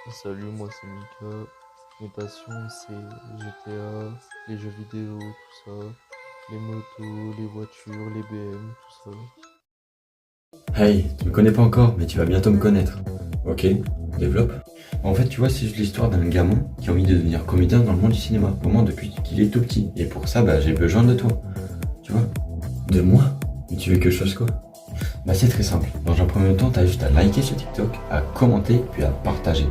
Salut, moi c'est Mika. Mes passions c'est GTA, les jeux vidéo, tout ça, les motos, les voitures, les BM, tout ça. Hey, tu me connais pas encore, mais tu vas bientôt me connaître. Ok, développe. En fait, tu vois, c'est juste l'histoire d'un gamin qui a envie de devenir comédien dans le monde du cinéma, au moins depuis qu'il est tout petit. Et pour ça, bah, j'ai besoin de toi. Tu vois? De moi? Mais tu veux que je fasse quoi? Bah, c'est très simple. Dans un premier temps, t'as juste à liker ce TikTok, à commenter, puis à partager.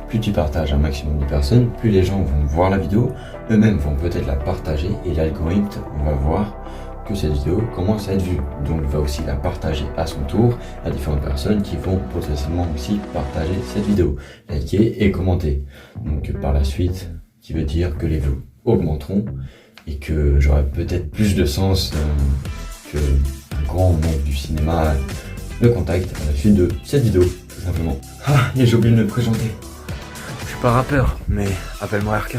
Plus tu partages un maximum de personnes, plus les gens vont voir la vidéo, eux-mêmes vont peut-être la partager, et l'algorithme va voir que cette vidéo commence à être vue. Donc il va aussi la partager à son tour à différentes personnes qui vont potentiellement aussi partager cette vidéo, liker et commenter. Donc par la suite, qui veut dire que les vues augmenteront et que j'aurai peut-être plus de sens que un grand mec du cinéma me contacte à la suite de cette vidéo, tout simplement. Ah, et j'ai oublié de me présenter. Je suis pas rappeur, mais appelle-moi RK.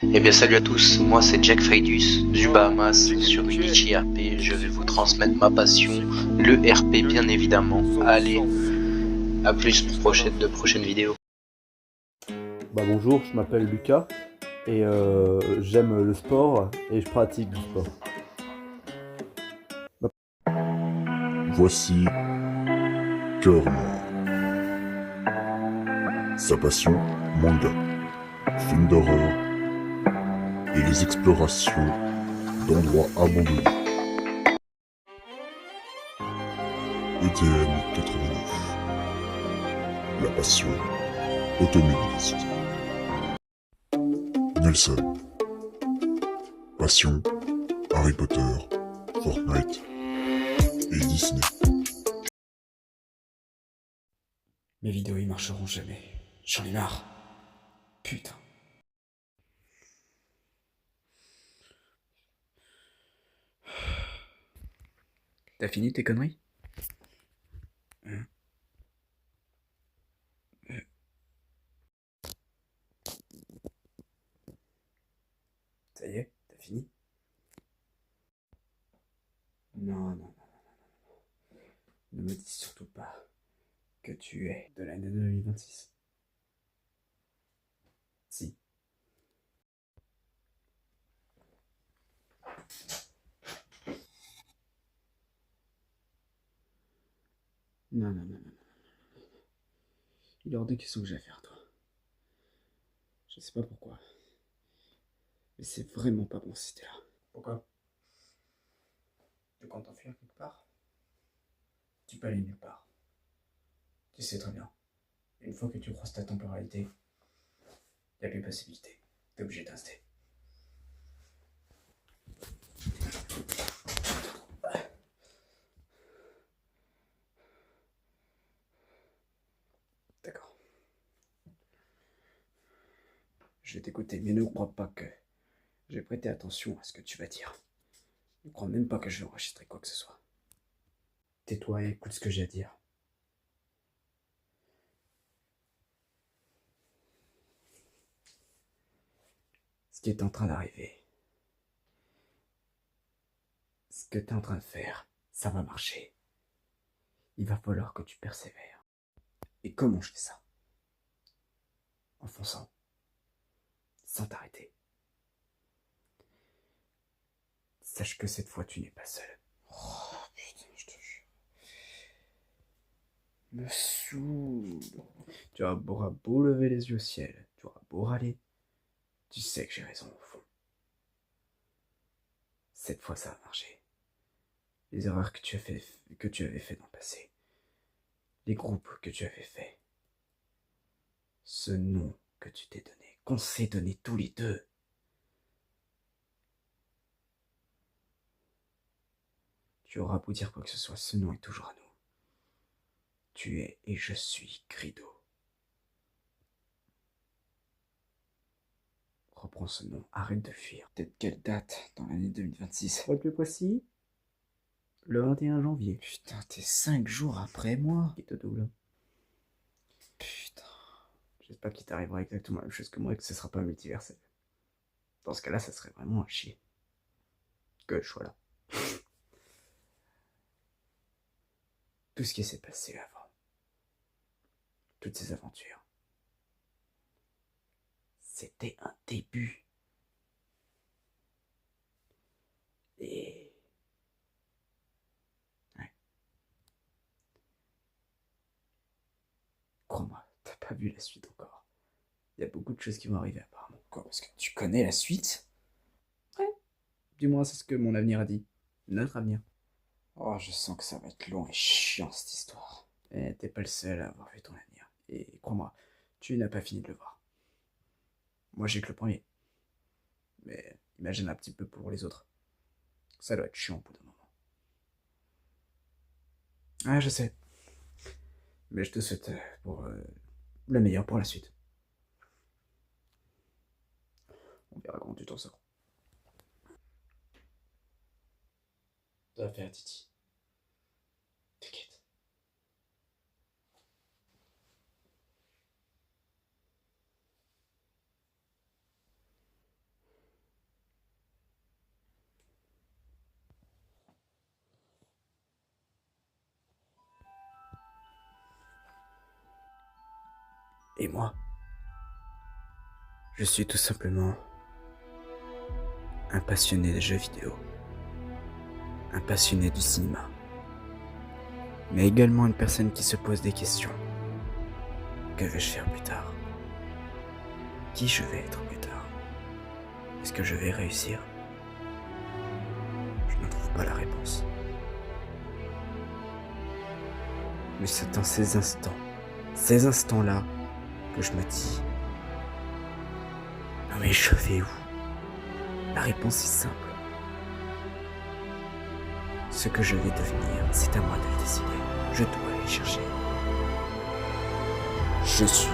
Eh bien salut à tous, moi c'est Jack Freydus du Bahamas sur Unity RP, je vais vous transmettre ma passion, le RP bien évidemment. Allez, à plus pour de prochaines vidéos. Bonjour, je m'appelle Lucas et j'aime le sport et je pratique du sport. Voici Cœur Noir. Sa passion, manga, films d'horreur et les explorations d'endroits abandonnés. ETN 89. La passion automobiliste. Nelson. Passion Harry Potter, Fortnite et Disney. Mes vidéos ils marcheront jamais. J'en ai marre. Putain. T'as fini tes conneries? Hein? Ça y est, t'as fini? Non, non, non. Ne me dis surtout pas que tu es de l'année 2026. Si. Non, non, non, non. Il est hors de question que j'ai affaire à toi. Je sais pas pourquoi. Mais c'est vraiment pas bon si t'es là. Pourquoi? Tu comptes t'enfuir quelque part? Tu peux aller nulle part. Tu sais très bien. Une fois que tu croises ta temporalité, y a plus possibilité. T'es obligé d'inster. D'accord. Je vais t'écouter, mais ne crois pas que j'ai prêté attention à ce que tu vas dire. Ne crois même pas que je vais enregistrer quoi que ce soit. Tais-toi et écoute ce que j'ai à dire. Ce qui est en train d'arriver, ce que tu es en train de faire, ça va marcher. Il va falloir que tu persévères. Et comment je fais ça? En fonçant, sans t'arrêter. Sache que cette fois, tu n'es pas seul. Oh putain, je te jure. Me saoule. Tu auras beau lever les yeux au ciel, tu auras beau râler, tu sais que j'ai raison au fond. Cette fois, ça a marché. Les erreurs que tu avais fait dans le passé, les groupes que tu avais fait, ce nom que tu t'es donné, qu'on s'est donné tous les deux. Tu auras beau dire quoi que ce soit, ce nom est toujours à nous. Tu es et je suis Grido. Reprends ce nom, arrête de fuir. Peut-être quelle date dans l'année 2026? Pour être plus précis, le 21 janvier. Putain, t'es 5 jours après moi. Qui te double. Putain. J'espère qu'il t'arrivera exactement la même chose que moi et que ce sera pas multiversel. Dans ce cas-là, ça serait vraiment un chier. Que je sois là. Tout ce qui s'est passé avant. Toutes ces aventures. c'était un début. Et... ouais. Crois-moi, t'as pas vu la suite encore. Il y a beaucoup de choses qui vont arriver apparemment. Quoi, parce que tu connais la suite? Ouais. Du moins, c'est ce que mon avenir a dit. Notre avenir. Oh, je sens que ça va être long et chiant cette histoire. Et t'es pas le seul à avoir vu ton avenir. Et crois-moi, tu n'as pas fini de le voir. Moi, j'ai que le premier. Mais imagine un petit peu pour les autres. Ça doit être chiant au bout d'un moment. Ah, je sais. Mais je te souhaite pour le meilleur pour la suite. On verra comment tu t'en sors. Ça va faire Titi. T'inquiète. Et moi, je suis tout simplement un passionné des jeux vidéo, un passionné du cinéma, mais également une personne qui se pose des questions. Que vais-je faire plus tard? Qui je vais être plus tard? Est-ce que je vais réussir? Je ne trouve pas la réponse. Mais c'est dans ces instants-là, que je me dis, non mais je vais où? La réponse est simple. Ce que je vais devenir, c'est à moi de le décider. Je dois aller chercher. Je suis